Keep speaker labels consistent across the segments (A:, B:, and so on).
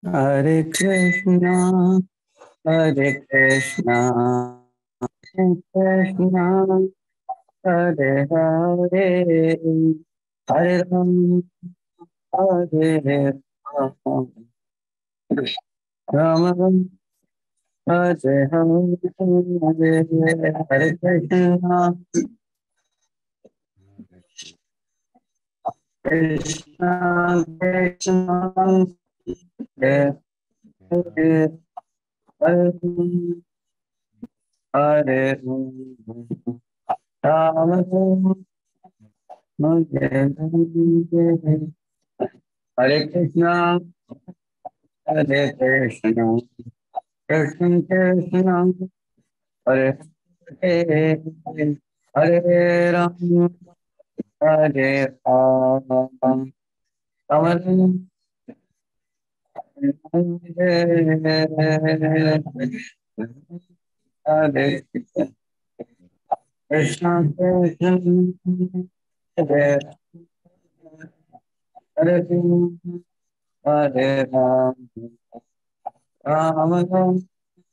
A: Hare Krishna, Hare Krishna, Krishna, Hare Hare, Hare Ram, Hare Ram, Ram Ram, Hare Hare, Hare Krishna, Krishna Krishna, Hare Hare, Hare Hare, Ram Ram, Hare Krishna, Hare Krishna, Krishna Krishna, Hare Hare, Hare Ram, Hare Ram, Ram Hare Krishna,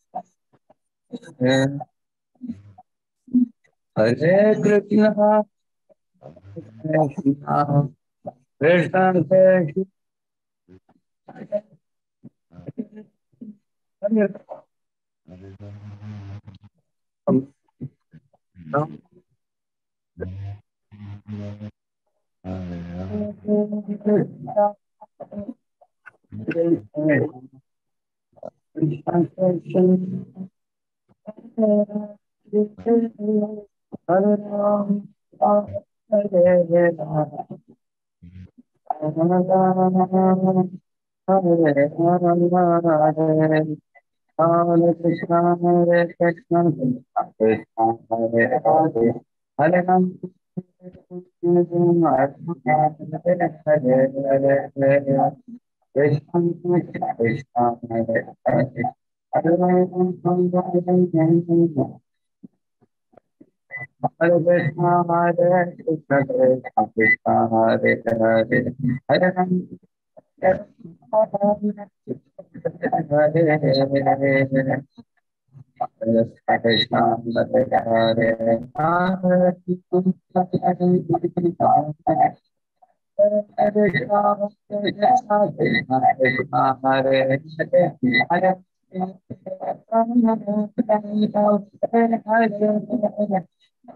A: Krishna, Hare Hare, Hare Ram, Ram Ram, Hare Krishna, Krishna Krishna Krishna, Hare Ram, Ram Krishna, Krishna Krishna, Hare Ram, Hare Ram, Hare Krishna, Hare Krishna, Krishna Hare Hare, Hare Ram, Hare Krishna, Krishna Hare Hare, Hare Ram,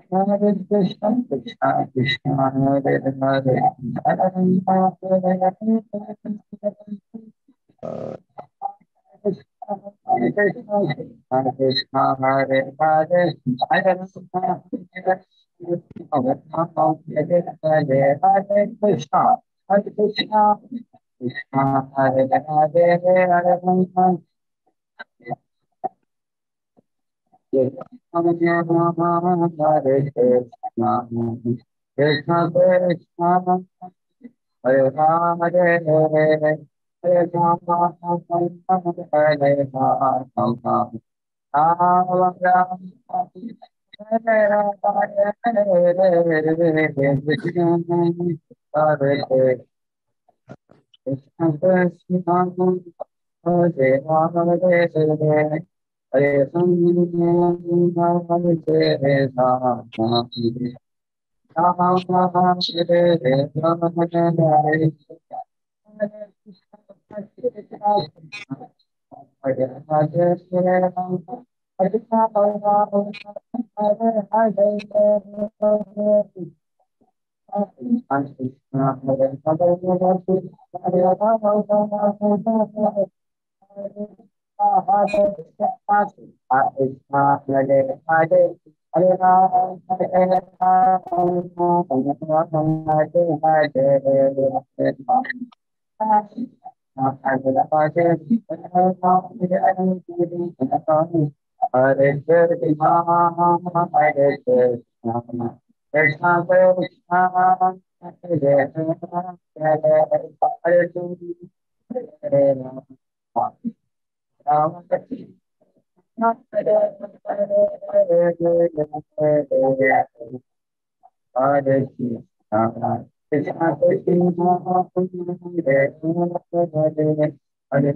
A: Hare Krishna, Hare Krishna, Krishna Krishna, Hare Hare, Hare Ram, Hare Hare, Krishna, Hare Hare, Hare Krishna, Krishna Krishna, Hare Hare, Hare Krishna, Hare Hare, Hare Krishna, Hare Krishna, Krishna Hare Hare, Hare Rama, Hare Rama, Hare Krishna, Krishna Krishna, Hare Rama, Hare Hare, Hare Rama, Hare Rama, Rama Rama, Hare Rama, Hare Hare, Krishna Krishna, Hare Rama, Hare Hare, Hare Rama, Hare Rama, Rama Hare Rama, Hare Krishna, Hare Krishna, Krishna Krishna, Hare Hare, Hare Rama, Rama Krishna, Hare Krishna, Krishna Krishna, Hare Hare, हरे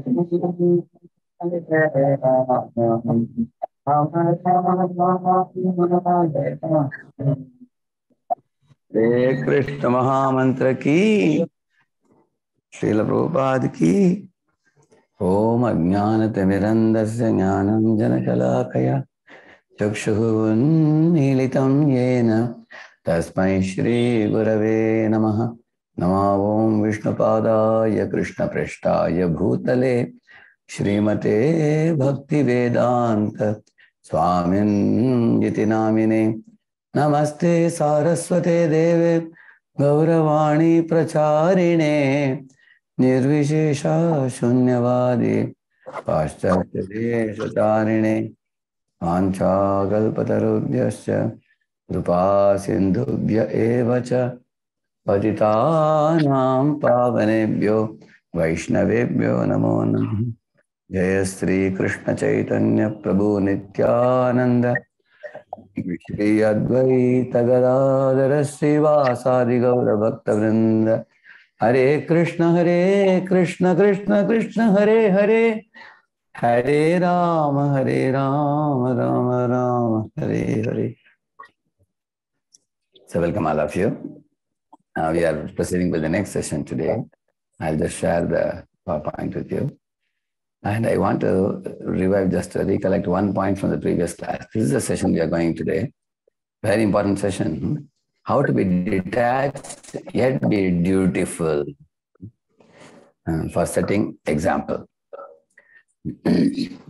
A: कृष्ण महामंत्र की श्रील प्रभुपाद की ओम अज्ञानतिमिरन्धस्य ज्ञानं जनशलाकया चक्षुरुन्मीलितं येन तस्मै श्रीगुरवे नमः। नमो ॐ विष्णुपादाय कृष्णपृष्ठाय भूतले श्रीमते भक्तिवेदान्त स्वामिन्निति नामिने। नमस्ते सारस्वते देवे गौरवाणी प्रचारिणे निर्विशेषा शून्यवादी पाश्चात्यदेशतारिणे वाञ्छाकल्पतरुभ्यश्च कृपा सिन्धुभ्य एव च पतितानां पावनेभ्यो वैष्णवेभ्यो नमो नमः। जय श्री कृष्ण चैतन्य प्रभु नित्यानंद श्री अद्वैत गदाधर श्रीवासादि गौर भक्त वृंद। हरे Krishna Krishna Krishna Hare Hare Hare Ram Ram Ram Hare Hare. So welcome all of you. We are proceeding with the next session today. I'll just share the PowerPoint with you. And I want to revive, just to recollect one point from the previous class. This is the session we are going today. Very important session. How to be detached yet be dutiful. For setting example.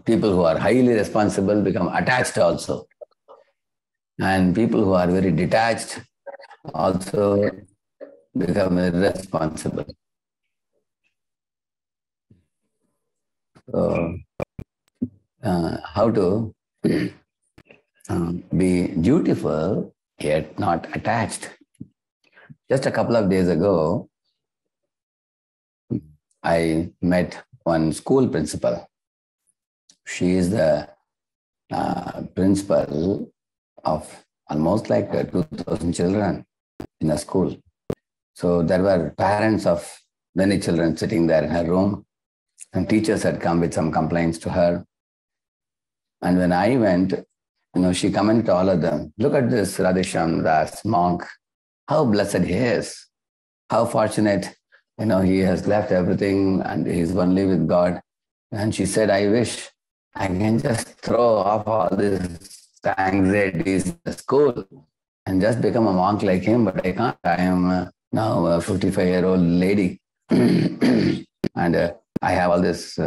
A: People who are highly responsible become attached also. And people who are very detached also become irresponsible. So, how to be dutiful yet not attached. Just a couple of days ago, I met one school principal. She is the principal of almost like 2,000 children in a school. So there were parents of many children sitting there in her room, and teachers had come with some complaints to her. And when I went, she commented to all of them, look at this Radhesham Das monk, how blessed he is, how fortunate, he has left everything and he's only with God. And she said, I wish I can just throw off all these anxieties in the school and just become a monk like him, but I can't. I am now a 55-year-old lady and I have all these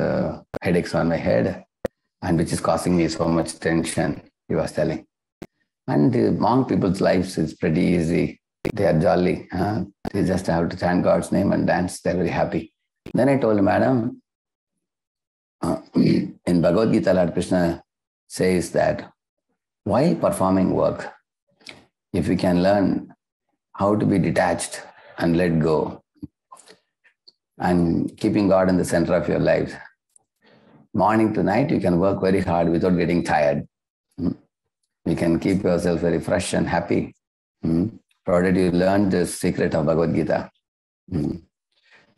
A: headaches on my head, and which is causing me so much tension, he was telling. And the monk people's lives is pretty easy. They are jolly. They just have to chant God's name and dance. They're very happy. Then I told Madam, in Bhagavad Gita, Lord Krishna says that while performing work, if we can learn how to be detached and let go and keeping God in the center of your life, morning to night, you can work very hard without getting tired. You can keep yourself very fresh and happy, provided you learn the secret of Bhagavad Gita.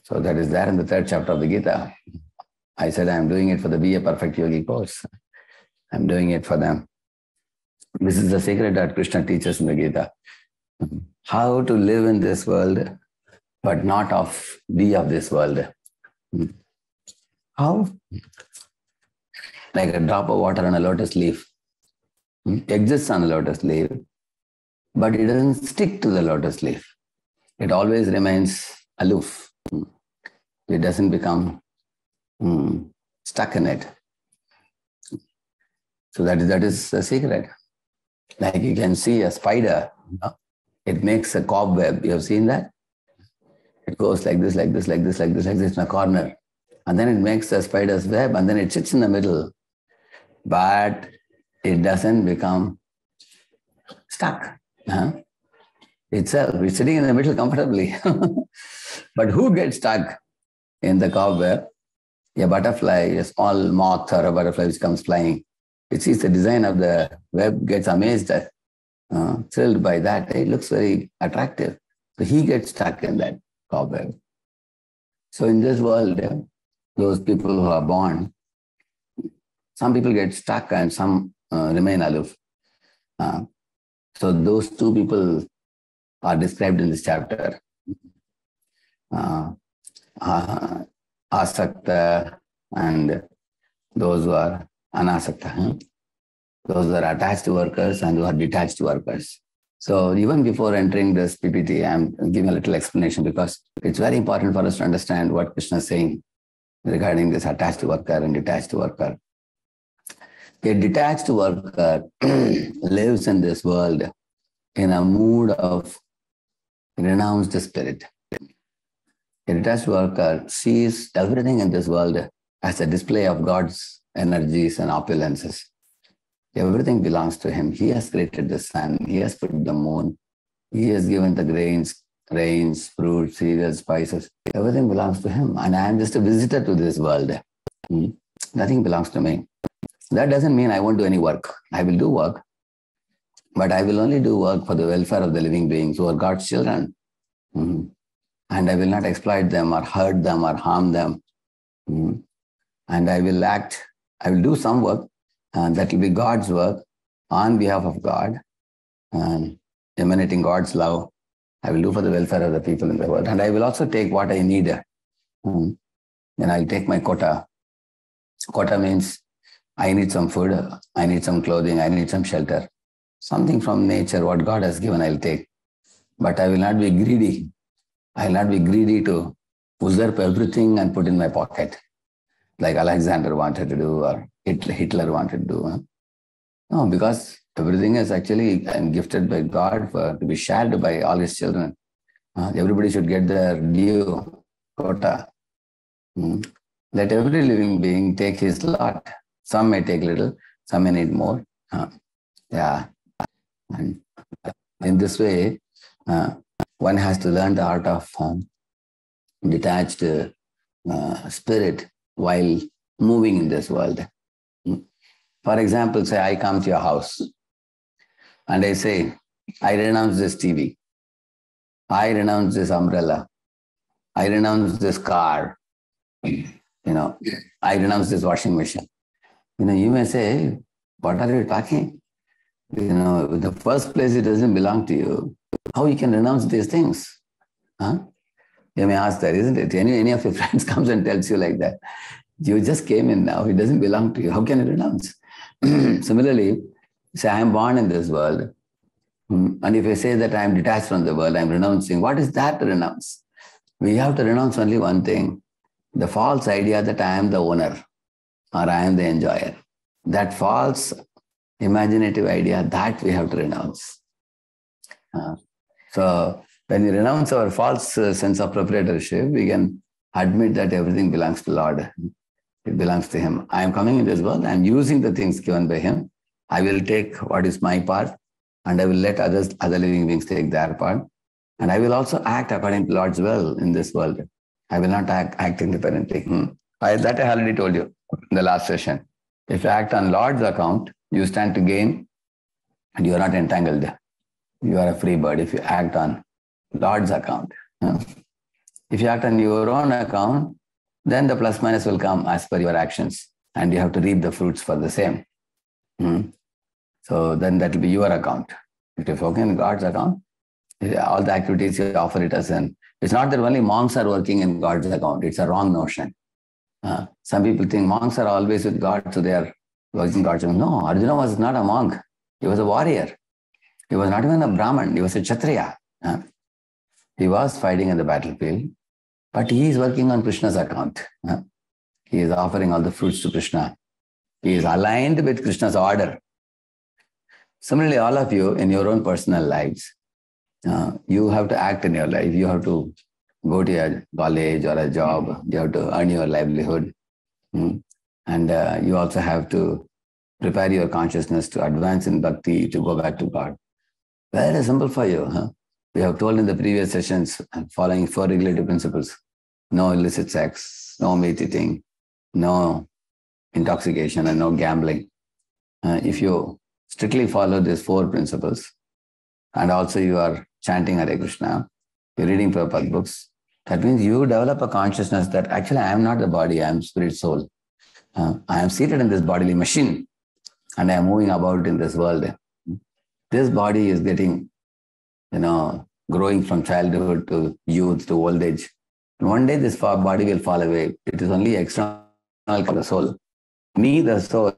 A: So that is there in the 3rd chapter of the Gita. I said, I'm doing it for the Be a Perfect Yogi course. I'm doing it for them. This is the secret that Krishna teaches in the Gita. How to live in this world, but not be of this world. How? Like a drop of water on a lotus leaf. Exists on a lotus leaf, but it doesn't stick to the lotus leaf. It always remains aloof. It doesn't become stuck in it. So that is the secret. Like you can see a spider, it makes a cobweb. You have seen that? It goes like this, like this, like this, like this, like this in a corner. And then it makes a spider's web and then it sits in the middle. But it doesn't become stuck. Itself, it's sitting in the middle comfortably. But who gets stuck in the cobweb? A butterfly, a small moth or a butterfly which comes flying. It sees the design of the web, gets amazed, thrilled by that. It looks very attractive. So he gets stuck in that cobweb. So in this world, those people who are born, some people get stuck and some remain aloof. So those two people are described in this chapter. Asakta and those who are anasakta. Those who are attached workers and who are detached workers. So even before entering this PPT, I'm giving a little explanation because it's very important for us to understand what Krishna is saying regarding this attached worker and detached worker. A detached worker lives in this world in a mood of renounced spirit. A detached worker sees everything in this world as a display of God's energies and opulences. Everything belongs to him. He has created the sun. He has put the moon. He has given the grains, fruits, cereals, spices. Everything belongs to him. And I am just a visitor to this world. Nothing belongs to me. That doesn't mean I won't do any work. I will do work. But I will only do work for the welfare of the living beings who are God's children. And I will not exploit them or hurt them or harm them. And I will do some work. And that will be God's work on behalf of God, emanating God's love. I will do for the welfare of the people in the world. And I will also take what I need. Then I'll take my quota. Quota means I need some food, I need some clothing, I need some shelter. Something from nature, what God has given, I'll take. But I will not be greedy. I will not be greedy to usurp everything and put in my pocket, like Alexander wanted to do or Hitler wanted to do. No, because everything is actually gifted by God to be shared by all his children. Everybody should get their due quota. Let every living being take his lot. Some may take little, some may need more. And in this way, one has to learn the art of detached spirit while moving in this world. For example, say I come to your house and I say, I renounce this TV. I renounce this umbrella. I renounce this car. I renounce this washing machine. You may say, what are you talking? In the first place, it doesn't belong to you. How you can renounce these things? You may ask that, isn't it? Any of your friends comes and tells you like that. You just came in now. It doesn't belong to you. How can you renounce? Similarly, say I am born in this world. And if I say that I am detached from the world, I am renouncing. What is that to renounce? We have to renounce only one thing. The false idea that I am the owner or I am the enjoyer. That false imaginative idea, that we have to renounce. So when we renounce our false sense of proprietorship, we can admit that everything belongs to Lord. It belongs to him. I am coming in this world. I am using the things given by him. I will take what is my part and I will let other living beings take their part. And I will also act according to Lord's will in this world. I will not act independently. That I already told you in the last session. If you act on Lord's account, you stand to gain and you are not entangled. You are a free bird if you act on Lord's account. If you act on your own account, then the plus minus will come as per your actions and you have to reap the fruits for the same. So then that will be your account. If you're working in God's account, all the activities you offer it as it's not that only monks are working in God's account. It's a wrong notion. Some people think monks are always with God, so they are working God's account. No, Arjuna was not a monk. He was a warrior. He was not even a Brahman. He was a Kshatriya. He was fighting in the battlefield, but he is working on Krishna's account. He is offering all the fruits to Krishna. He is aligned with Krishna's order. Similarly, all of you in your own personal lives, you have to act in your life. You have to go to a college or a job. You have to earn your livelihood. And you also have to prepare your consciousness to advance in bhakti, to go back to God. Very simple for you. We have told in the previous sessions, following 4 regulative principles. No illicit sex, no meat eating, no intoxication, and no gambling. If you strictly follow these 4 principles, and also you are chanting Hare Krishna, you're reading Prabhupada books, That means you develop a consciousness that actually I am not the body, I am spirit soul. I am seated in this bodily machine and I am moving about in this world. This body is getting, growing from childhood to youth to old age. And one day this body will fall away. It is only external for the soul. Me, the soul.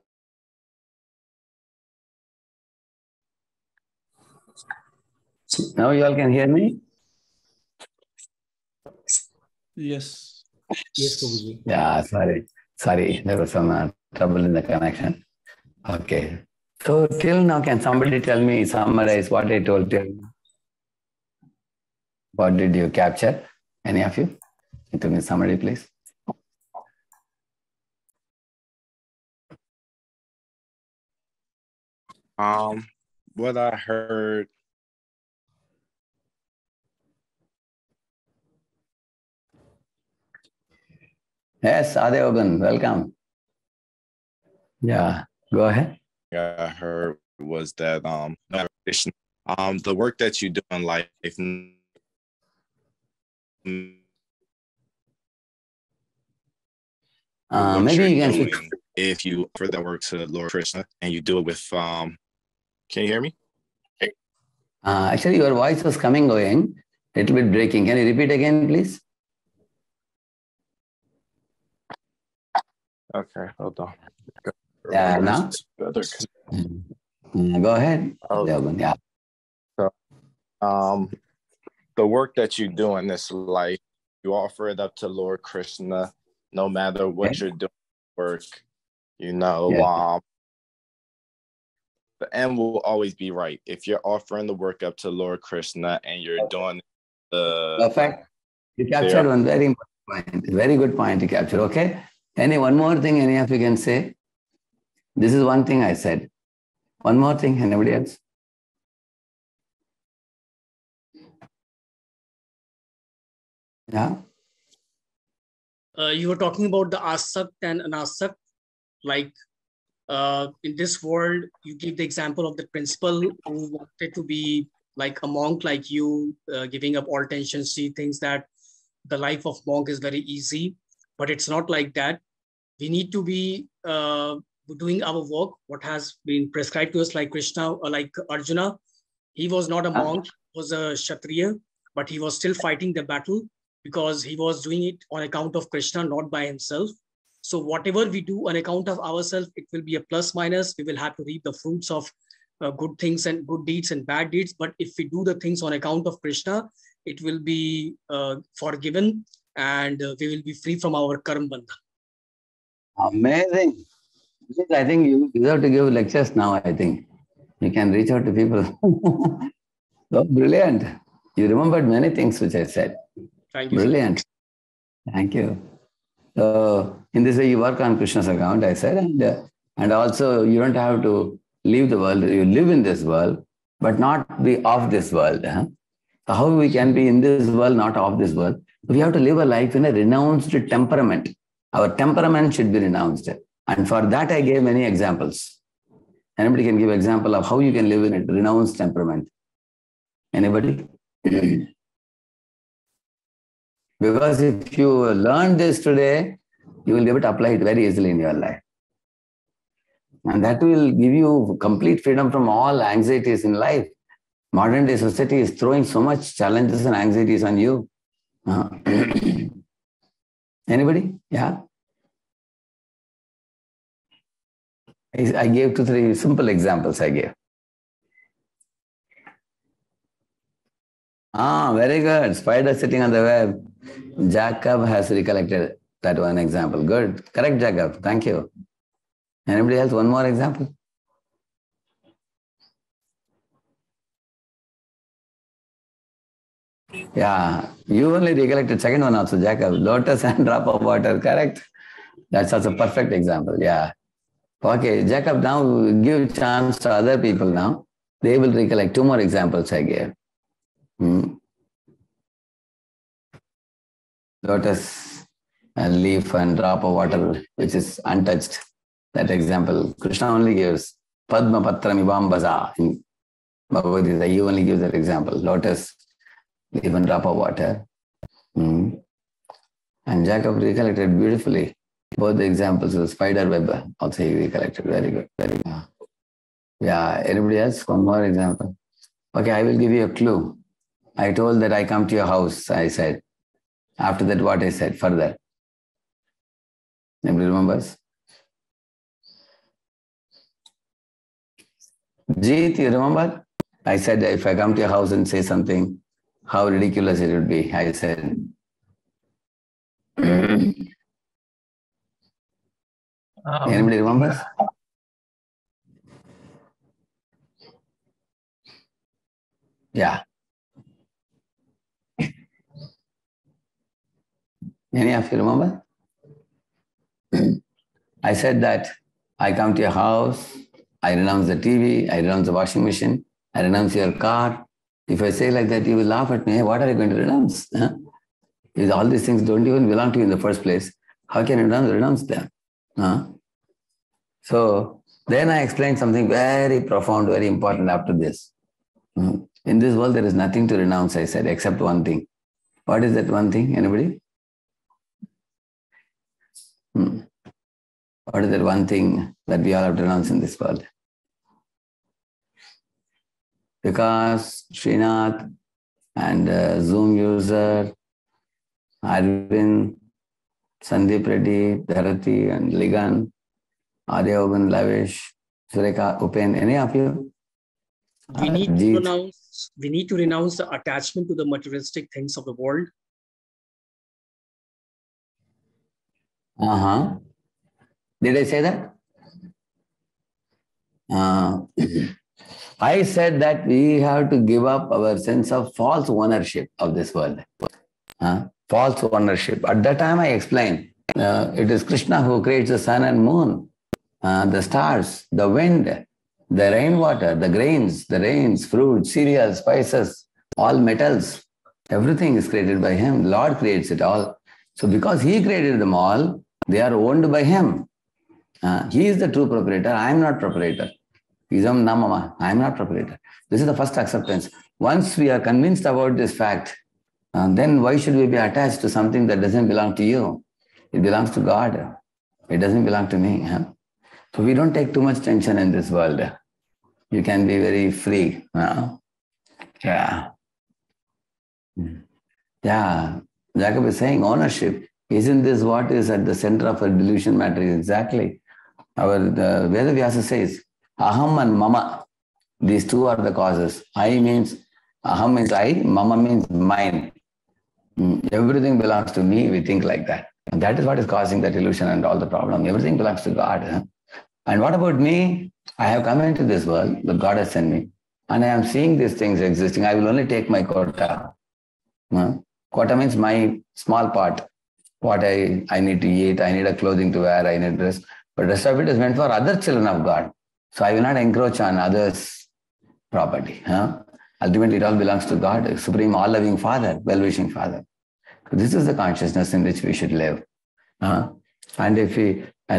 A: Now you all can hear me?
B: Yes. Yes, Prabhuji.
A: Yeah, sorry. There was some trouble in the connection. Okay. So till now, can somebody tell me, summarize what I told you? What did you capture? Any of you? Give me summary, please.
C: What I heard.
A: Yes, Adeogan, welcome. Yeah, go ahead.
C: I heard was that the work that you do in life.
A: Maybe you can switch.
C: If you offer that work to Lord Krishna and you do it with can you hear me?
A: Actually, your voice was going, a little bit breaking. Can you repeat again, please?
C: Okay, hold on.
A: Yeah, now? Go ahead.
C: Yeah. So, the work that you do in this life, you offer it up to Lord Krishna, no matter what you're doing work, the end will always be right. If you're offering the work up to Lord Krishna and you're doing
A: Perfect. You captured one very important point. Very good point to capture. Okay. One more thing any of you can say? This is one thing I said. One more thing. Anybody else? Yeah.
B: You were talking about the asakt and anasakt. Like in this world, you give the example of the principal who wanted to be like a monk, like you, giving up all tension. She thinks that the life of monk is very easy, but it's not like that. We need to be doing our work, what has been prescribed to us, like Krishna or like Arjuna. He was not a monk, he was a Kshatriya, but he was still fighting the battle because he was doing it on account of Krishna, not by himself. So whatever we do on account of ourselves, it will be a plus minus. We will have to reap the fruits of good things and good deeds and bad deeds. But if we do the things on account of Krishna, it will be forgiven and we will be free from our karma bandha.
A: Amazing. I think you deserve to give lectures now, I think. You can reach out to people. So brilliant. You remembered many things which I said.
B: Thank you.
A: Brilliant.
B: Sir.
A: Thank you. So in this way, you work on Krishna's account, I said, and also you don't have to leave the world. You live in this world, but not be of this world. So how we can be in this world, not of this world? We have to live a life in a renounced temperament. Our temperament should be renounced. And for that, I gave many examples. Anybody can give example of how you can live in a renounced temperament? Anybody? Because if you learn this today, you will be able to apply it very easily in your life. And that will give you complete freedom from all anxieties in life. Modern day society is throwing so much challenges and anxieties on you. Anybody? Yeah? I gave 2-3 simple examples I gave. Very good. Spider sitting on the web. Jacob has recollected that one example. Good. Correct, Jacob. Thank you. Anybody else? One more example? Yeah. You only recollected second one also, Jacob. Lotus and drop of water. Correct. That's also a perfect example. Yeah. Okay, Jacob, now give chance to other people now. They will recollect 2 more examples I gave. Lotus, a leaf and drop of water, which is untouched. That example, Krishna only gives Padma Patram Ibambaza in Bhagavad Gita. He only gives that example. Lotus, leaf and drop of water. Hmm. And Jacob recollected beautifully. Both the examples of the spider web also he recollected. Very good. Very good. Yeah. Anybody else? One more example. Okay, I will give you a clue. I told that I come to your house, I said. After that, what I said further. Anybody remembers? Jeet, you remember? I said if I come to your house and say something, how ridiculous it would be. I said. Anybody remembers? Yeah. Any of you remember? I said that I come to your house, I renounce the TV, I renounce the washing machine, I renounce your car. If I say like that, you will laugh at me. Hey, what are you going to renounce? Huh? If all these things don't even belong to you in the first place, how can you renounce them? Huh? So then I explained something very profound, very important after this. In this world, there is nothing to renounce, I said, except one thing. What is that one thing? Anybody? What is that one thing that we all have to renounce in this world? Because Srinath and Zoom user, Arvind, Sandeep Reddy, Dharati and Ligan, Aryavan, Lavish, Sureka, Upen, any of you?
B: We need to renounce the attachment to the materialistic things of the world.
A: Did I say that? I said that we have to give up our sense of false ownership of this world. False ownership. At that time I explained, it is Krishna who creates the sun and moon, the stars, the wind, the rainwater, the grains, fruits, cereals, spices, all metals. Everything is created by him. Lord creates it all. So because he created them all, they are owned by him. He is the true proprietor. I am not proprietor. Isam namama. I am not proprietor. This is the first acceptance. Once we are convinced about this fact, then why should we be attached to something that doesn't belong to you? It belongs to God. It doesn't belong to me. So we don't take too much tension in this world. You can be very free. Yeah. Yeah. Jacob is saying ownership. Isn't this what is at the center of our delusion matrix? Exactly. The Veda Vyasa says, Aham and Mama. These two are the causes. I means, Aham means I, Mama means mine. Everything belongs to me, we think like that. And that is what is causing that illusion and all the problem. Everything belongs to God. And what about me? I have come into this world, but God has sent me. And I am seeing these things existing. I will only take my quota. Quota means my small part. What I need to eat, I need a clothing to wear, I need dress. But the rest of it is meant for other children of God. So I will not encroach on others' property. Ultimately, it all belongs to God, Supreme All-Loving Father, Well-Wishing Father. So this is the consciousness in which we should live. And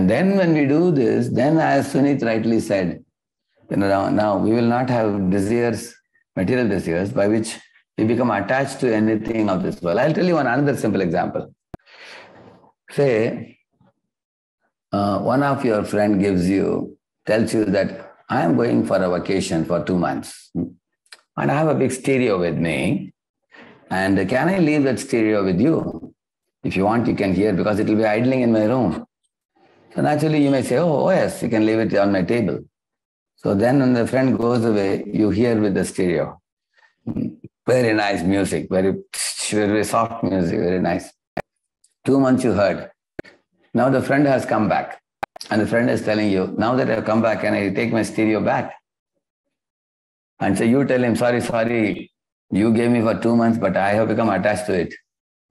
A: then when we do this, then as Sunit rightly said, now we will not have desires, material desires, by which we become attached to anything of this world. I'll tell you another simple example. Say, one of your friend tells you that I am going for a vacation for 2 months and I have a big stereo with me and can I leave that stereo with you? If you want, you can hear because it will be idling in my room. So naturally you may say, oh yes, you can leave it on my table. So then when the friend goes away, you hear with the stereo. Very nice music, very, very soft music, very nice. 2 months you heard. Now the friend has come back. And the friend is telling you, now that I've come back, can I take my stereo back? And so you tell him, sorry, you gave me for 2 months, but I have become attached to it.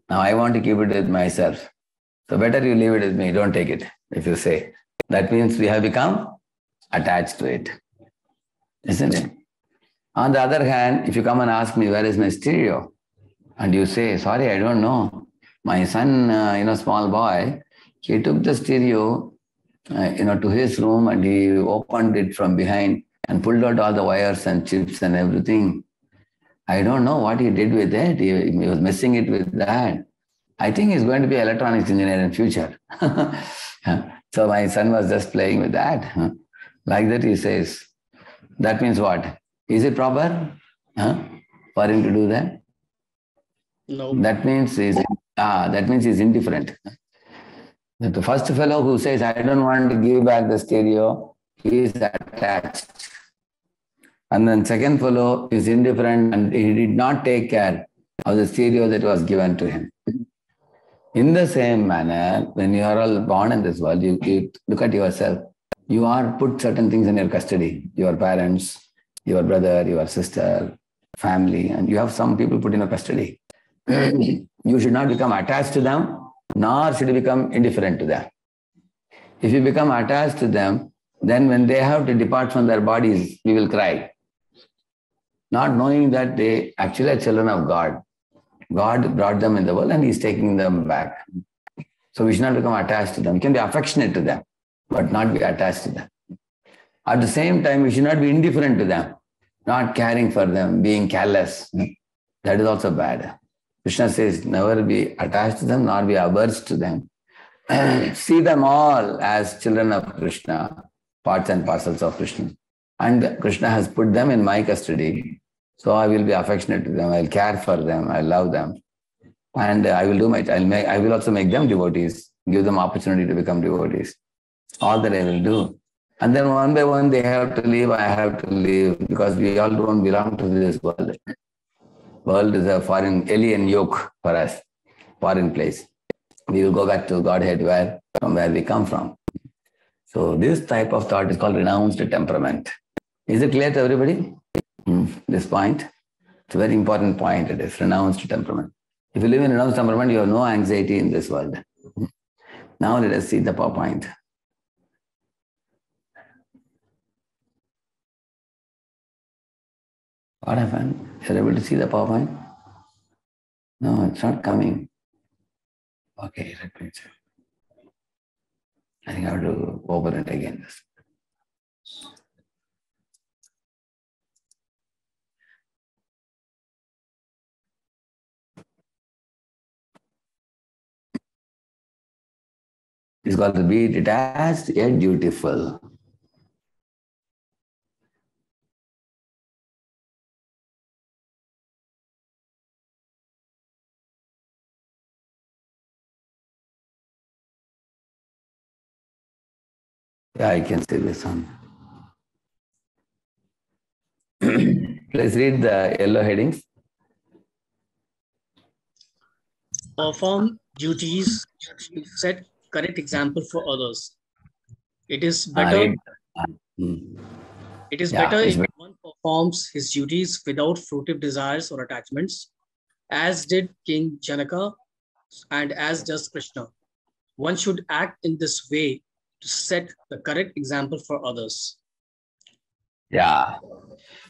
A: Now I want to keep it with myself. So better you leave it with me, don't take it, if you say. That means we have become attached to it. Isn't it? On the other hand, if you come and ask me, where is my stereo? And you say, sorry, I don't know. My son, small boy, he took the stereo to his room and he opened it from behind and pulled out all the wires and chips and everything. I don't know what he did with it. He was messing it with that. I think he's going to be electronics engineer in future. So my son was just playing with that. Like that he says, that means what? Is it proper for him to do that?
B: No.
A: That means he's indifferent. The first fellow who says, I don't want to give back the stereo, he is attached. And then second fellow is indifferent and he did not take care of the stereo that was given to him. In the same manner, when you are all born in this world, you look at yourself. You are put certain things in your custody. Your parents, your brother, your sister, family, and you have some people put in your custody. You should not become attached to them, nor should you become indifferent to them. If you become attached to them, then when they have to depart from their bodies, we will cry. Not knowing that they actually are children of God. God brought them in the world and He is taking them back. So we should not become attached to them. We can be affectionate to them, but not be attached to them. At the same time, we should not be indifferent to them, not caring for them, being careless. That is also bad. Krishna says, never be attached to them, nor be averse to them. See them all as children of Krishna, parts and parcels of Krishna. And Krishna has put them in my custody. So I will be affectionate to them. I'll care for them. I'll love them. And I will do I will also make them devotees, give them opportunity to become devotees. All that I will do. And then one by one they have to leave, I have to leave, because we all don't belong to this world. World is a foreign alien yoke for us, foreign place. We will go back to Godhead from where we come from. So this type of thought is called renounced temperament. Is it clear to everybody? This point? It's a very important point. It is renounced temperament. If you live in renounced temperament, you have no anxiety in this world. Now let us see the PowerPoint. What happened? You're able to see the PowerPoint? No, it's not coming. Okay, let me check. I think I have to open it again. It's got to be detached yet dutiful. Yeah, I can see this one. Let's read the yellow headings.
B: Perform duties to set correct example for others. It is better. It is better if one performs his duties without fruitive desires or attachments, as did King Janaka and as does Krishna. One should act in this way to set the correct example for others.
A: Yeah.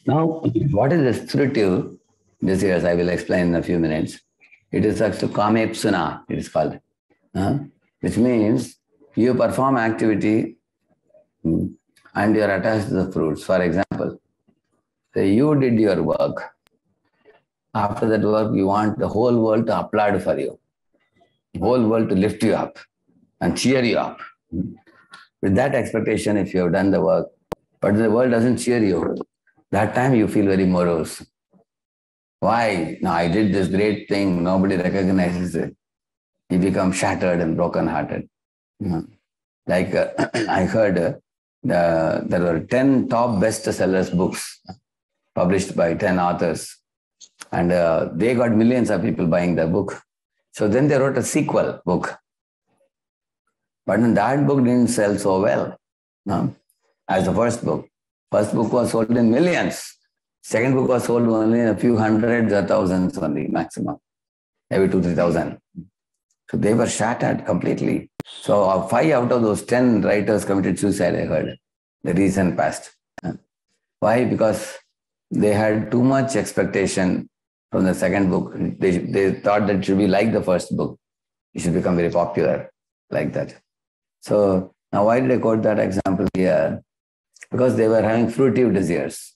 A: Now, what is this fruitive desires? I will explain in a few minutes. It is actually kamepsuna, it is called. Which means you perform activity and you are attached to the fruits. For example, say you did your work. After that work, you want the whole world to applaud for you. The whole world to lift you up and cheer you up. With that expectation, if you have done the work, but the world doesn't cheer you, that time you feel very morose. Why? Now I did this great thing, nobody recognizes it. You become shattered and broken-hearted. Like I heard there were 10 top bestsellers books published by 10 authors. And they got millions of people buying the book. So then they wrote a sequel book. But that book didn't sell so well as the first book. First book was sold in millions. Second book was sold only in a few hundreds or thousands only, maximum. Maybe 2,000-3,000. So they were shattered completely. So 5 out of those 10 writers committed suicide, I heard, the recent past. Why? Because they had too much expectation from the second book. They thought that it should be like the first book. It should become very popular like that. So now why did I quote that example here? Because they were having fruitive desires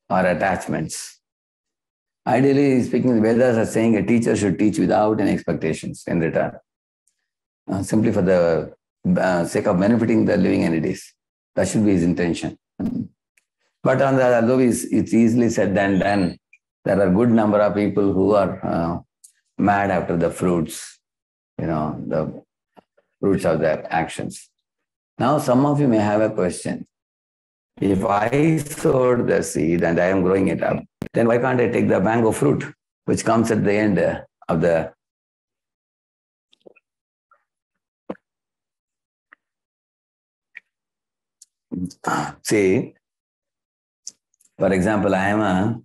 A: or attachments. Ideally speaking, the Vedas are saying a teacher should teach without any expectations in return, simply for the sake of benefiting the living entities. That should be his intention. But on the although it's easily said than done, there are good number of people who are mad after the fruits, the fruits of their actions. Now, some of you may have a question. If I sowed the seed and I am growing it up, then why can't I take the mango fruit, which comes at the end of the... See, for example, I am a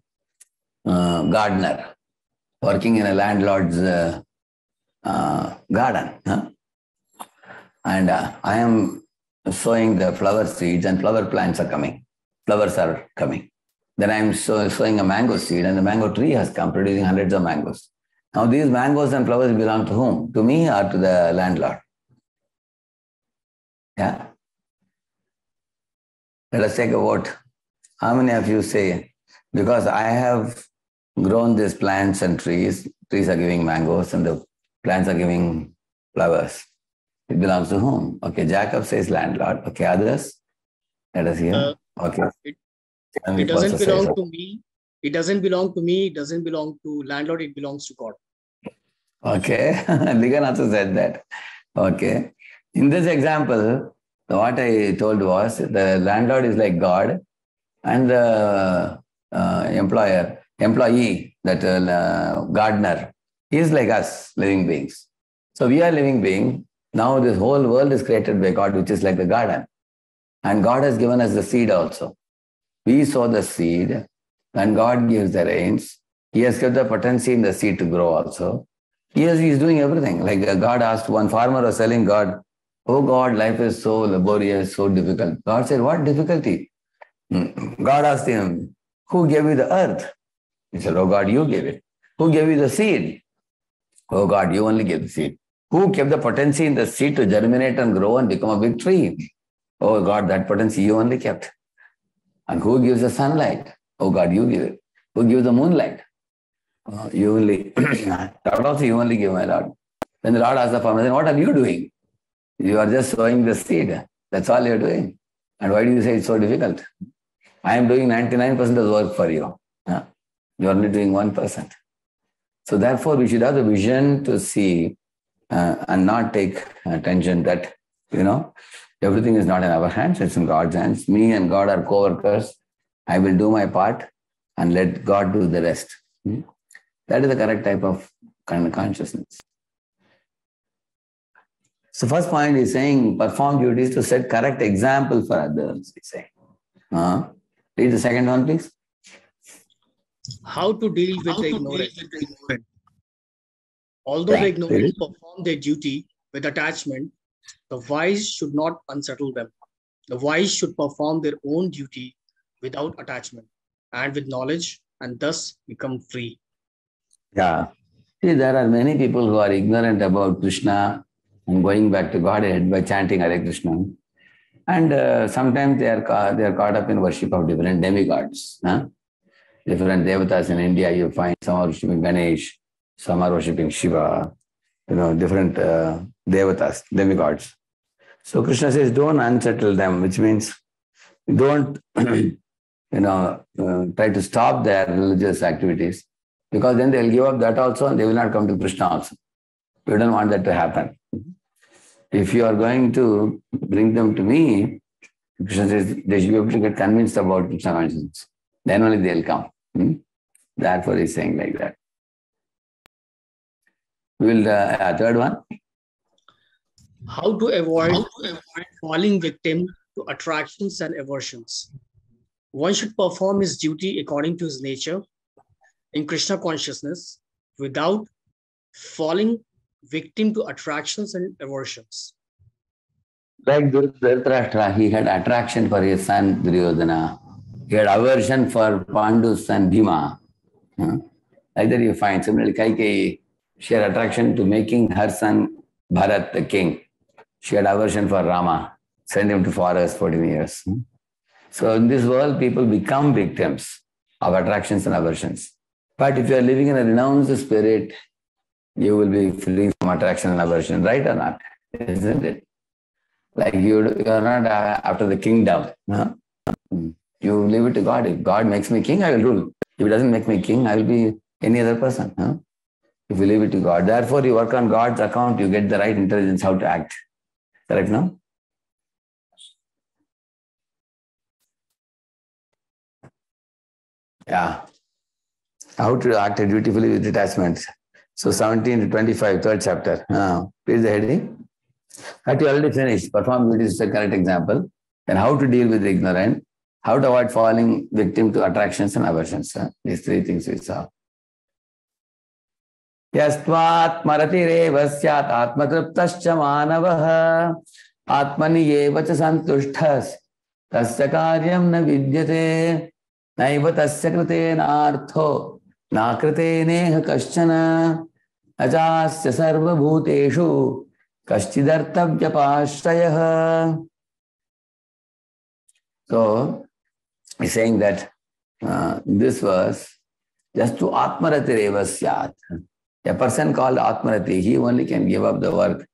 A: gardener working in a landlord's garden. And I am sowing the flower seeds and flower plants are coming. Flowers are coming. Then I am sowing a mango seed and the mango tree has come, producing hundreds of mangoes. Now these mangoes and flowers belong to whom? To me or to the landlord? Yeah. Let us take a vote. How many of you say, because I have grown these plants and trees are giving mangoes and the plants are giving flowers. It belongs to whom? Okay, Jacob says landlord. Okay, others? Let us hear. Okay.
B: It doesn't belong to me. It doesn't belong to me. It doesn't belong to landlord. It belongs to God.
A: Okay. Ligan also said that. Okay. In this example, what I told was the landlord is like God and the employee, that gardener, is like us, living beings. So we are living beings. Now this whole world is created by God, which is like the garden. And God has given us the seed also. We sow the seed and God gives the rains. He has kept the potency in the seed to grow also. He is doing everything. Like God asked, one farmer was telling God, oh God, life is so laborious, so difficult. God said, what difficulty? God asked him, who gave you the earth? He said, oh God, you gave it. Who gave you the seed? Oh God, you only gave the seed. Who kept the potency in the seed to germinate and grow and become a big tree? Oh God, that potency you only kept. And who gives the sunlight? Oh God, you give it. Who gives the moonlight? You only, Lord also you only give, my Lord. When the Lord asked the farmer, what are you doing? You are just sowing the seed. That's all you're doing. And why do you say it's so difficult? I am doing 99% of the work for you. You are only doing 1%. So therefore, we should have the vision to see and not take attention that, everything is not in our hands, it's in God's hands. Me and God are co-workers. I will do my part and let God do the rest. That is the correct type of consciousness. So first point is saying perform duties to set correct example for others, he's saying. Read the second one, please.
B: How to deal with the ignorant. Although the ignorant perform their duty with attachment, the wise should not unsettle them. The wise should perform their own duty without attachment and with knowledge and thus become free.
A: Yeah. See, there are many people who are ignorant about Krishna and going back to Godhead by chanting Hare Krishna. And sometimes they are caught up in worship of different demigods. Different devatas in India, you find some are worshipping Ganesh, some are worshipping Shiva, different devatas, demigods. So Krishna says, don't unsettle them, which means don't, try to stop their religious activities, because then they'll give up that also and they will not come to Krishna also. We don't want that to happen. If you are going to bring them to me, Krishna says they should be able to get convinced about Krishna consciousness. Then only they'll come. Therefore, he's saying like that. We'll third one.
B: How to avoid falling victim to attractions and aversions. One should perform his duty according to his nature in Krishna consciousness without falling victim to attractions and aversions.
A: Like Dhritarashtra, he had attraction for his son Duryodhana. He had aversion for Pandu's son Bhima. Like that you find. Similarly, Kaikeyi, she had attraction to making her son Bharat the king. She had aversion for Rama, sent him to forest 14 years. So in this world, people become victims of attractions and aversions. But if you are living in a renounced spirit, you will be free from attraction and aversion, right or not? Isn't it? Like you are not after the kingdom. Huh? You leave it to God. If God makes me king, I will rule. If He doesn't make me king, I will be any other person. Huh? If you leave it to God. Therefore, you work on God's account, you get the right intelligence how to act. Correct, no? Yeah. How to act dutifully with detachment. So 17 to 25, third chapter. Please the heading. That you already finished. Perform duty is a correct example. Then how to deal with the ignorant. How to avoid falling victim to attractions and aversions. These three things we saw. Yastvat maratireva syat atmatriptascha manavah atmani eva cha santushthas tasya karyam na vidyate naiva tasya krite nartho na krite neha kaschana ajasya sarva bhuteshu kashchidartavya pashrayah. So he's saying that this verse, just to atmaratireva syat. A person called Atmarati, he only can give up the work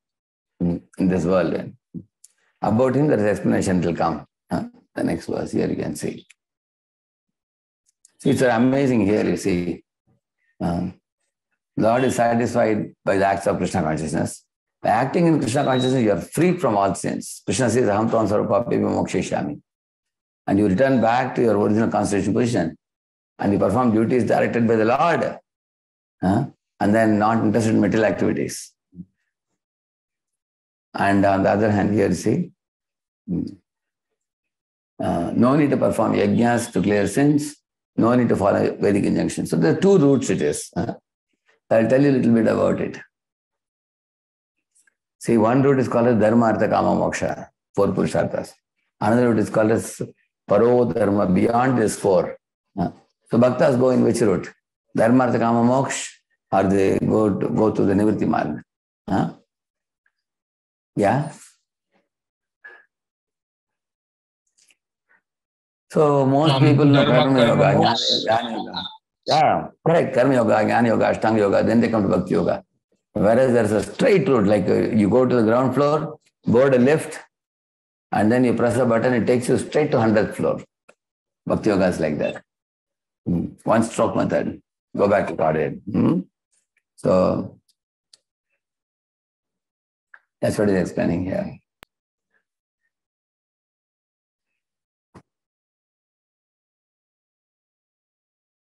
A: in this world. About him, there is explanation will come. The next verse here you can see. See, it's amazing here, you see. Lord is satisfied by the acts of Krishna consciousness. By acting in Krishna consciousness, you are freed from all sins. Krishna says, Aham tvam sarvapapebhyo mokshayami. And you return back to your original concentration position. And you perform duties directed by the Lord. And then not interested in material activities. And on the other hand, here you see, no need to perform yajnas to clear sins, no need to follow Vedic injunctions. So there are two routes it is. I'll tell you a little bit about it. See, one route is called as Dharma, Artha, Kama, Moksha, 4 Purusharthas. Another route is called as Paro Dharma, beyond this 4. So bhaktas go in which route? Dharma, Artha, Kama, Moksha, or they go to the Nivritti Marg. Yeah? So most people know Karma Yoga, Jnana Yoga. Yeah, correct. Karma Yoga, Jnana Yoga, Ashtanga Yoga, then they come to Bhakti Yoga. Whereas there's a straight route, like you go to the ground floor, board a lift, and then you press a button, it takes you straight to 100th floor. Bhakti Yoga is like that. One stroke method. Go back to Godhead. So that's what he's explaining here.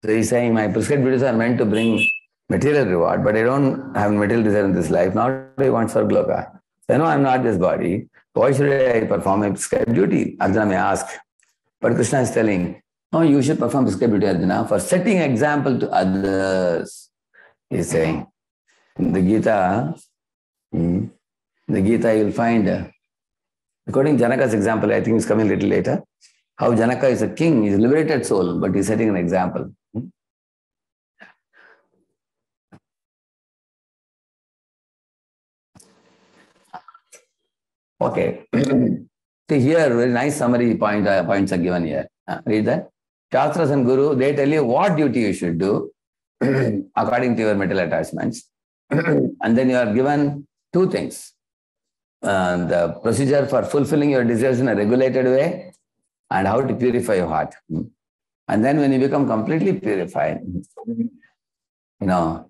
A: So he's saying my prescribed duties are meant to bring material reward, but I don't have material desire in this life. Now I want Sargloka. So I know I'm not this body. Why should I perform a prescribed duty? Arjuna may ask. But Krishna is telling, no, you should perform prescribed duty, Arjuna, for setting example to others. He's saying. In the Gita, you'll find, according to Janaka's example, I think it's coming a little later, how Janaka is a king, he's a liberated soul, but he's setting an example. Okay. See here, very nice summary points are given here. Read that. Shastras and Guru, they tell you what duty you should do according to your material attachments. And then you are given 2 things. The procedure for fulfilling your desires in a regulated way and how to purify your heart. And then when you become completely purified, a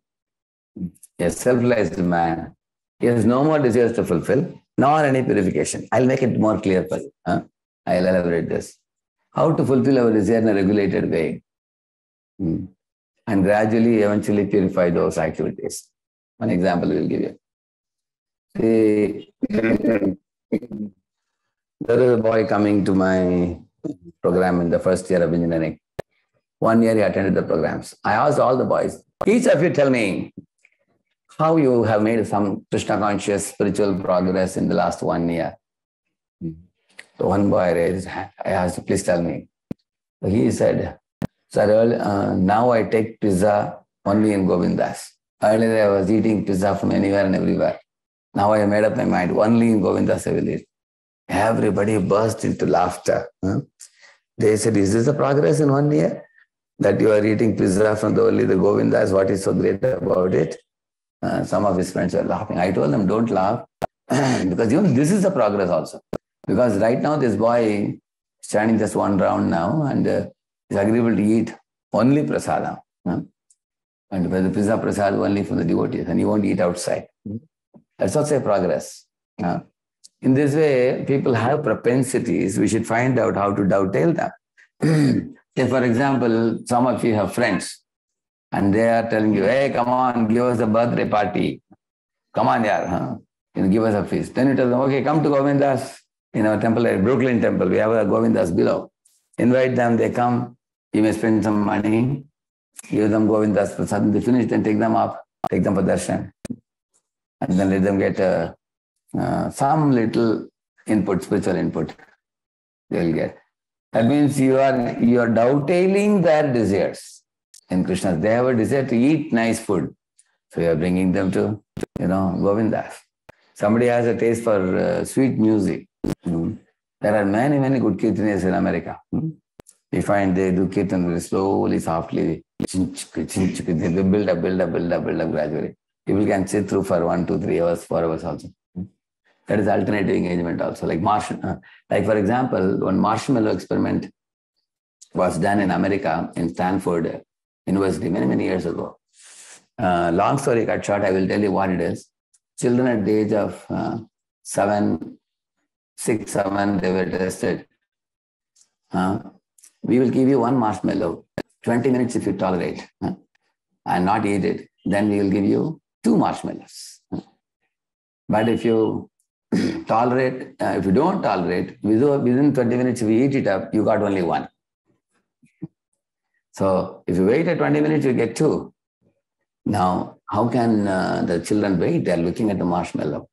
A: self-realized man, he has no more desires to fulfill, nor any purification. I'll make it more clear for you. I'll elaborate this. How to fulfill our desire in a regulated way. And gradually, eventually purify those activities. One example we'll give you. See, there is a boy coming to my program in the first year of engineering. 1 year he attended the programs. I asked all the boys, each of you tell me how you have made some Krishna conscious spiritual progress in the last 1 year. So one boy raised his hand. I asked, please tell me. So he said, sir, now I take pizza only in Govindas. Earlier I was eating pizza from anywhere and everywhere. Now I made up my mind, only in Govindas I will eat. Everybody burst into laughter. They said, is this a progress in 1 year? that you are eating pizza from only the Govindas. What is so great about it? Some of his friends were laughing. I told them, don't laugh, because this is the progress also. Because right now this boy is standing just one round now and is agreeable to eat only prasada. And the pizza prasad only from the devotees, and he won't eat outside. That's also a progress. In this way, people have propensities. We should find out how to dovetail them. Say, for example, some of you have friends and they are telling you, hey, come on, give us a birthday party. Come on, yaar, give us a feast. Then you tell them, okay, come to Govindas in our temple, like Brooklyn temple. We have a Govindas below. Invite them, they come. You may spend some money, give them Govindas prasad. They finish, then take them up, take them for darshan. And then let them get some little input, spiritual input they will get. That means you are dovetailing their desires in Krishna. They have a desire to eat nice food. So you are bringing them to, Govindas. Somebody has a taste for sweet music. There are many, many good kirtanias in America. You find they do kirtan very slowly, softly. They build up gradually. People can sit through for 1, 2, 3 hours, 4 hours also. That is alternative engagement also. Like for example, one marshmallow experiment was done in America, in Stanford University, many, many years ago. Long story cut short, I will tell you what it is. Children at the age of 6, 7, they were tested. We will give you one marshmallow, 20 minutes if you tolerate, and not eat it. Then we will give you 2 marshmallows. But if you tolerate, if you don't tolerate, within 20 minutes, if you eat it up, you got only 1. So if you wait at 20 minutes, you get 2. Now, how can the children wait? They're looking at the marshmallow.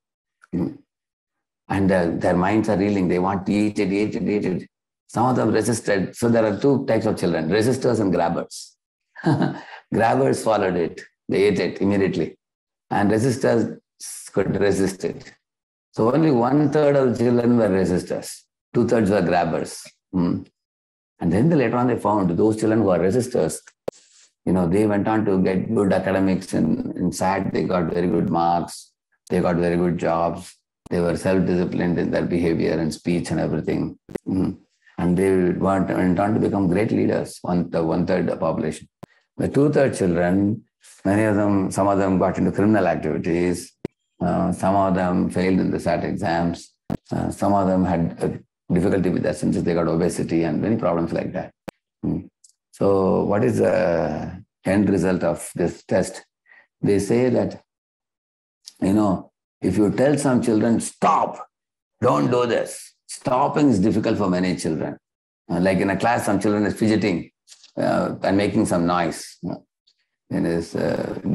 A: And their minds are reeling. They want to eat it. Some of them resisted. So there are 2 types of children, resistors and grabbers. Grabbers followed it. They ate it immediately. And resistors could resist it. So only 1/3 of the children were resistors. 2/3 were grabbers. And then later on they found those children who are resistors, they went on to get good academics in SAT. They got very good marks. They got very good jobs. They were self-disciplined in their behavior and speech and everything. And they went on to become great leaders, 1/3 the population. The 2/3 children, some of them got into criminal activities. Some of them failed in the SAT exams. Some of them had difficulty with their senses. They got obesity and many problems like that. So what is the end result of this test? They say that, if you tell some children, stop, don't do this. Stopping is difficult for many children. Like in a class, some children is fidgeting and making some noise in his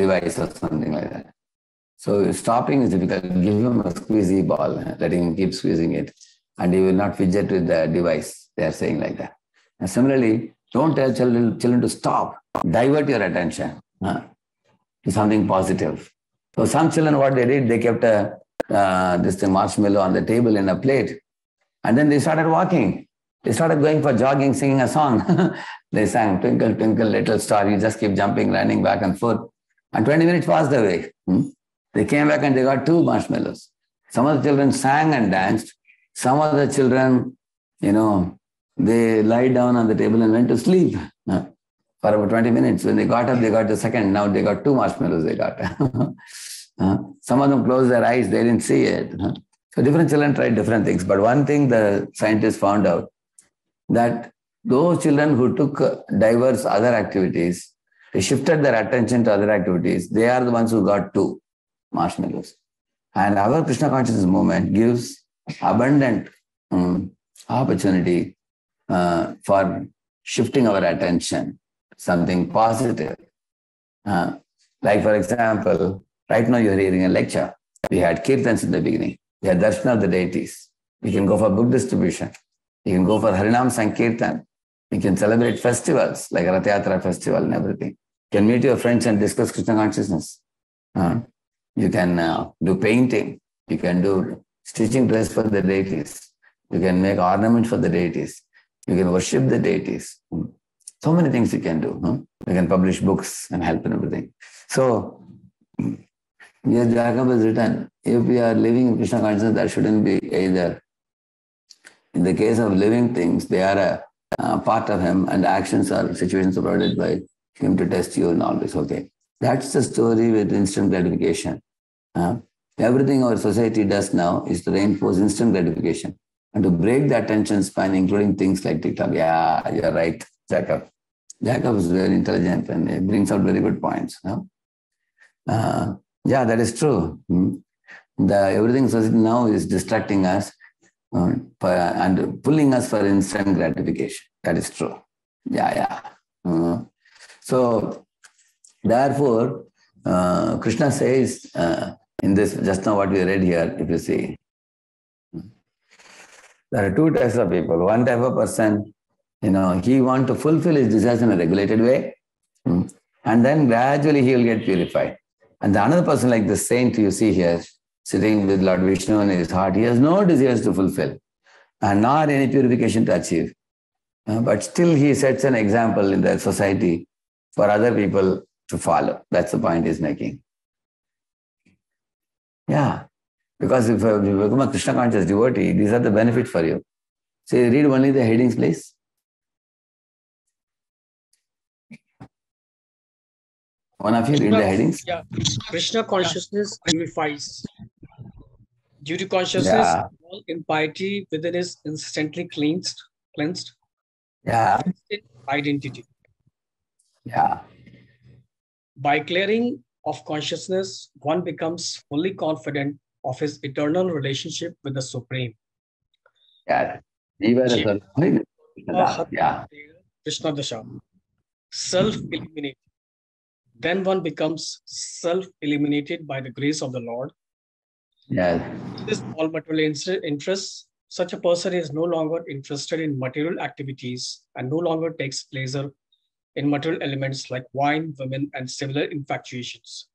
A: device or something like that. So stopping is difficult. Give him a squeezy ball, letting him keep squeezing it, and he will not fidget with the device. They are saying like that. And similarly, don't tell children to stop. Divert your attention to something positive. So some children, what they did, they kept this marshmallow on the table in a plate, and then they started walking. They started going for jogging, singing a song. They sang, Twinkle, Twinkle, Little Star. You just keep jumping, running back and forth. And 20 minutes passed away. They came back and they got 2 marshmallows. Some of the children sang and danced. Some of the children, they lied down on the table and went to sleep for about 20 minutes. When they got up, they got the second. Now they got 2 marshmallows they got. Some of them closed their eyes. They didn't see it. So different children tried different things. But one thing the scientists found out, that those children who took diverse other activities, they shifted their attention to other activities. They are the ones who got 2 marshmallows. And our Krishna consciousness movement gives abundant opportunity for shifting our attention, something positive. Like for example, right now you're hearing a lecture. We had kirtans in the beginning. We had darshan of the deities. You can go for book distribution. You can go for Harinam Sankirtan. You can celebrate festivals like Rath Yatra festival and everything. You can meet your friends and discuss Krishna consciousness. You can do painting. You can do stitching dress for the deities. You can make ornaments for the deities. You can worship the deities. So many things you can do. Huh? You can publish books and help and everything. So, yes, Jacob has written, if we are living in Krishna consciousness, that shouldn't be either. In the case of living things, they are a part of him, and actions or situations are provided by him to test you and all this. Okay. That's the story with instant gratification. Everything our society does now is to reinforce instant gratification and to break the attention span, including things like TikTok. Yeah, you're right, Jacob. Jacob is very intelligent and he brings out very good points. Yeah, that is true. Everything society now is distracting us and pulling us for instant gratification. That is true. Yeah. So, therefore, Krishna says in this, just now what we read here, if you see, there are two types of people. One type of person, he wants to fulfill his desires in a regulated way, and then gradually he will get purified. And the another person, like the saint you see here, sitting with Lord Vishnu in his heart, he has no desires to fulfill and not any purification to achieve. But still he sets an example in the society for other people to follow. That's the point he's making. Yeah, because if you become a Krishna conscious devotee, these are the benefits for you. So you read only the headings, please. One of you read the headings.
B: Yeah, Krishna consciousness purifies. Due to consciousness, all impiety within is instantly cleansed.
A: Yeah.
B: Identity.
A: Yeah.
B: By clearing of consciousness, one becomes fully confident of his eternal relationship with the Supreme.
A: Yeah.
B: Krishna Dasha. Self-eliminated. Then one becomes self-eliminated by the grace of the Lord.
A: Yes.
B: This all material interests, such a person is no longer interested in material activities and no longer takes pleasure in material elements like wine, women, and similar infatuations.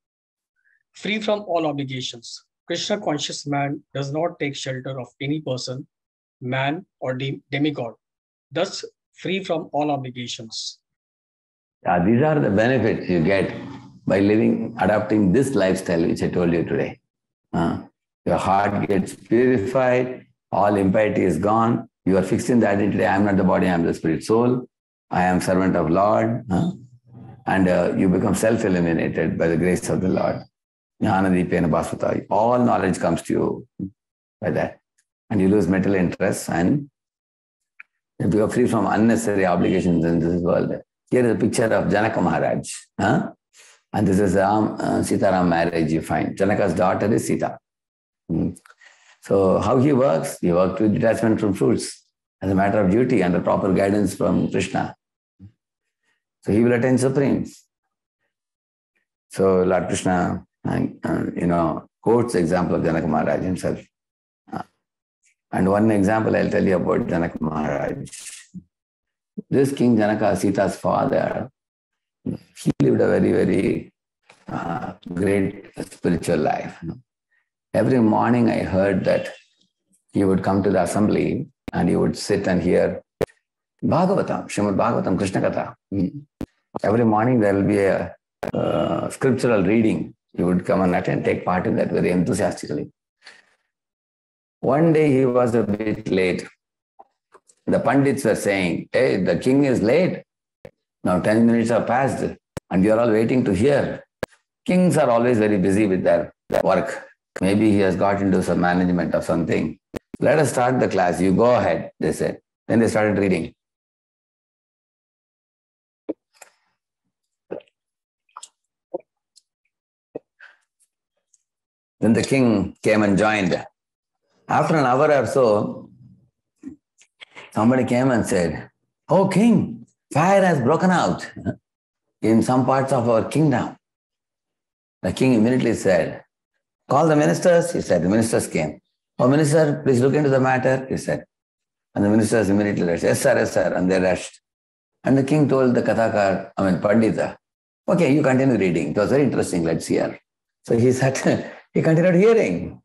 B: Free from all obligations, Krishna conscious man does not take shelter of any person, man, or demigod, thus free from all obligations.
A: Yeah, these are the benefits you get by adopting this lifestyle which I told you today. Your heart gets purified, all impiety is gone, you are fixed in the identity, I am not the body, I am the spirit soul, I am servant of Lord, and you become self-eliminated by the grace of the Lord. All knowledge comes to you by that. And you lose material interests and you become free from unnecessary obligations in this world. Here is a picture of Janaka Maharaj. And this is Sitaram marriage you find. Janaka's daughter is Sita. So how he works? He works with detachment from fruits as a matter of duty and the proper guidance from Krishna. So he will attain supreme. So Lord Krishna, quotes the example of Janaka Maharaj himself. And one example I'll tell you about Janaka Maharaj. This King Janaka, Sita's father, he lived a very, very great spiritual life. Every morning I heard that he would come to the assembly and he would sit and hear Bhagavatam, Srimad Bhagavatam, Krishna Katha. Every morning there will be a scriptural reading. He would come and attend, take part in that very enthusiastically. One day he was a bit late. The Pandits were saying, hey, the king is late. Now 10 minutes have passed and you are all waiting to hear. Kings are always very busy with their work. Maybe he has got into some management or something. Let us start the class. You go ahead, they said. Then they started reading. Then the king came and joined. After an hour or so, somebody came and said, oh, king, fire has broken out in some parts of our kingdom. The king immediately said, call the ministers. He said, the ministers came. Oh, minister, please look into the matter, he said. And the ministers immediately rushed, yes, sir, and they rushed. And the king told the Kathakar, Pandita, okay, you continue reading. It was very interesting, let's hear. So he sat, he continued hearing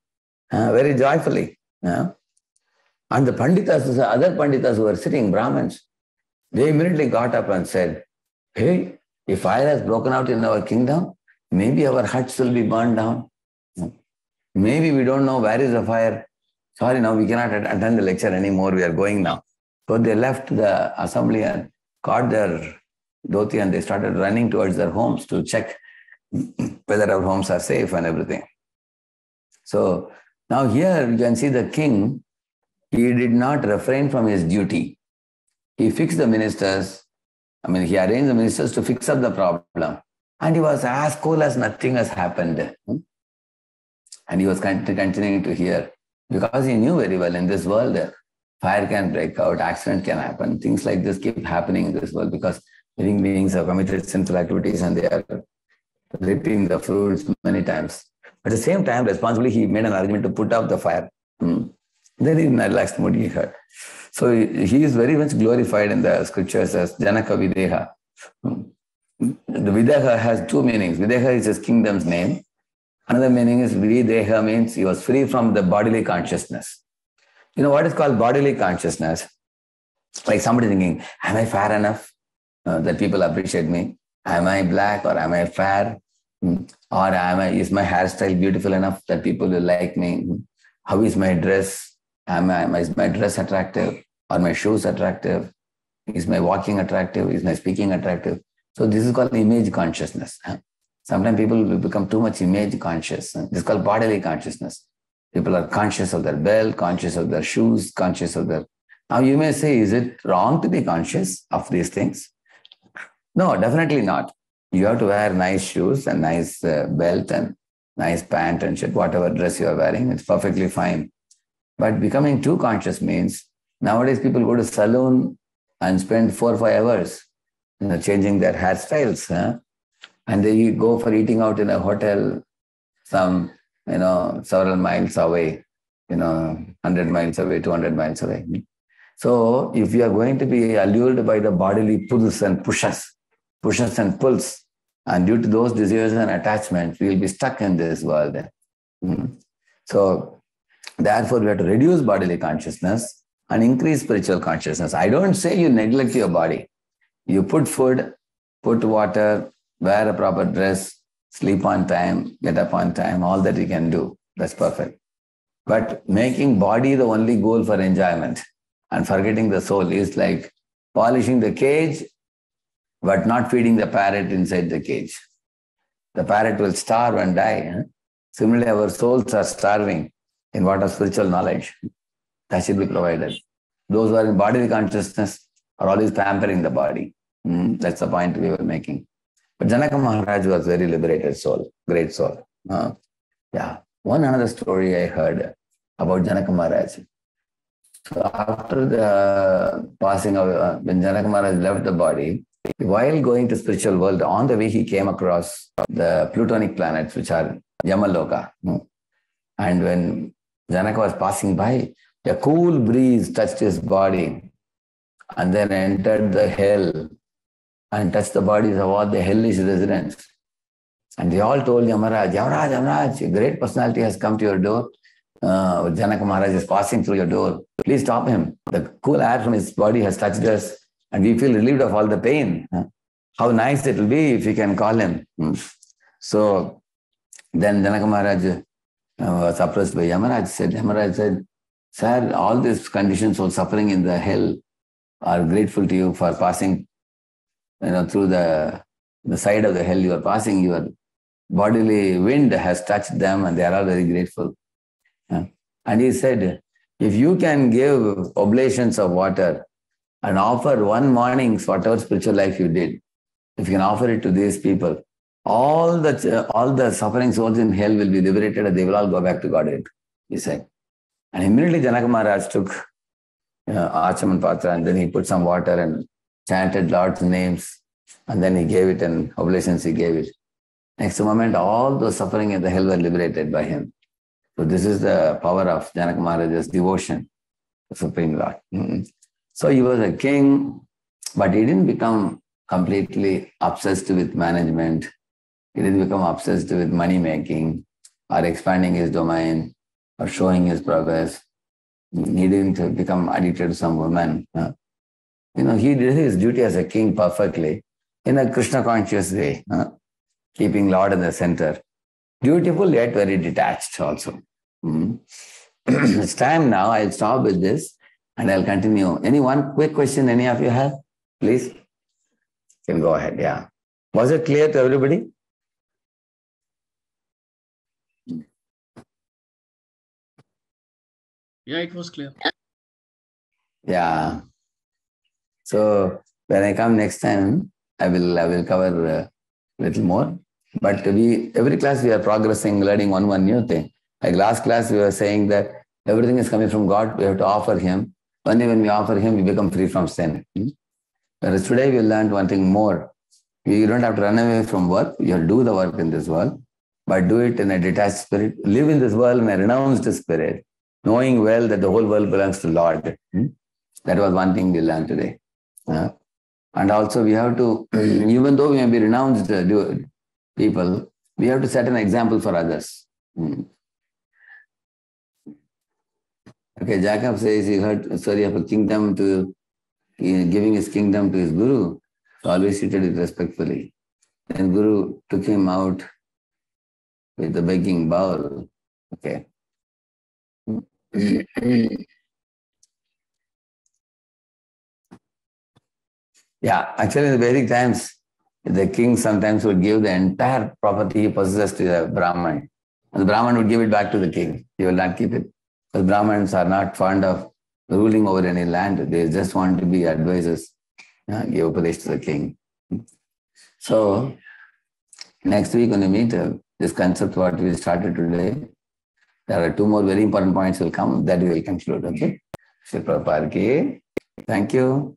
A: very joyfully. And the Panditas, the other Panditas who were sitting, Brahmins, They immediately got up and said, hey, if fire has broken out in our kingdom, maybe our huts will be burned down. Maybe we don't know where is the fire. Sorry, now we cannot attend the lecture anymore. We are going now. So they left the assembly and caught their dhoti and they started running towards their homes to check whether our homes are safe and everything. So now here you can see the king, he did not refrain from his duty. He fixed the ministers. He arranged the ministers to fix up the problem. And he was as cool as nothing has happened. And he was continuing to hear, because he knew very well in this world, fire can break out, accident can happen. Things like this keep happening in this world because living beings have committed sinful activities and they are reaping the fruits many times. At the same time, responsibly, he made an arrangement to put out the fire. Then in a relaxed mood, he heard. So he is very much glorified in the scriptures as Janaka Videha. The Videha has two meanings. Videha is his kingdom's name. Another meaning is Videha means he was free from the bodily consciousness. You know what is called bodily consciousness? Like somebody thinking, am I fair enough that people appreciate me? Am I black or am I fair? Or is my hairstyle beautiful enough that people will like me? How is my dress? Is my dress attractive? Are my shoes attractive? Is my walking attractive? Is my speaking attractive? So this is called image consciousness. Sometimes people will become too much image conscious. This is called bodily consciousness. People are conscious of their belt, conscious of their shoes, conscious of their... Now you may say, is it wrong to be conscious of these things? No, definitely not. You have to wear nice shoes and nice belt and nice pant and shirt, whatever dress you are wearing, it's perfectly fine. But becoming too conscious means nowadays people go to salon and spend 4 or 5 hours changing their hairstyles. And they go for eating out in a hotel some, several miles away, 100 miles away, 200 miles away. So if you are going to be allured by the bodily pulls and pushes and pulls, and due to those desires and attachments, we will be stuck in this world. So therefore, we have to reduce bodily consciousness and increase spiritual consciousness. I don't say you neglect your body. You put food, put water, wear a proper dress, sleep on time, get up on time, all that you can do. That's perfect. But making body the only goal for enjoyment and forgetting the soul is like polishing the cage, but not feeding the parrot inside the cage. The parrot will starve and die. Similarly, our souls are starving in what of spiritual knowledge. That should be provided. Those who are in bodily consciousness are always pampering the body. That's the point we were making. But Janaka Maharaj was very liberated soul, great soul. One another story I heard about Janaka Maharaj. So after the passing of, when Janaka Maharaj left the body, while going to spiritual world, on the way he came across the plutonic planets, which are Yamaloka. And when Janaka was passing by, a cool breeze touched his body and then entered the hell and touched the bodies of all the hellish residents. And they all told Yamaraj, a great personality has come to your door. Janaka Maharaj is passing through your door. Please stop him. The cool air from his body has touched us and we feel relieved of all the pain. How nice it will be if we can call him. So then Janaka Maharaj was approached by Yamaraj. Yamaraj said, sir, all these conditions of suffering in the hell are grateful to you for passing through the side of the hell you are passing. Your bodily wind has touched them and they are all very grateful. And he said, if you can give oblations of water and offer one morning's whatever spiritual life you did, if you can offer it to these people, all the suffering souls in hell will be liberated and they will all go back to Godhead, he said. And immediately Janaka Maharaj took Achaman Patra and then he put some water and chanted Lord's names and then he gave it and oblations he gave it. Next moment, all those suffering in the hell were liberated by him. So this is the power of Janaka Maharaj's devotion to Supreme Lord. So he was a king, but he didn't become completely obsessed with management. He didn't become obsessed with money making or expanding his domain or showing his progress. He didn't become addicted to some woman. he did his duty as a king perfectly in a Krishna conscious way, keeping Lord in the center. Beautiful yet very detached also. It's time now. I'll stop with this and I'll continue. Any one quick question any of you have? Please. You can go ahead. Yeah. Was it clear to everybody?
B: Yeah, it was clear.
A: Yeah. So when I come next time, I will cover a little more. But every class we are progressing, learning one new thing. Like last class we were saying that everything is coming from God. We have to offer Him. Only when we offer Him, we become free from sin. Whereas today we learned one thing more. You don't have to run away from work. You have to do the work in this world, but do it in a detached spirit. Live in this world in a renounced spirit, knowing well that the whole world belongs to Lord. That was one thing we learned today. And also we have to, even though we may be renounced people, we have to set an example for others. Okay, Jacob says he heard a story of a kingdom giving his kingdom to his guru, so always treated it respectfully. Then guru took him out with a begging bowl. Okay. Yeah, actually in the Vedic times, the king sometimes would give the entire property he possesses to the Brahman. And the Brahman would give it back to the king. He will not keep it. Because Brahmins are not fond of ruling over any land. They just want to be advisors. Give upadesh to the king. So, next week when we meet, this concept what we started today, there are two more very important points will come that we will conclude. Okay? Shri Prabhupada ki. Thank you.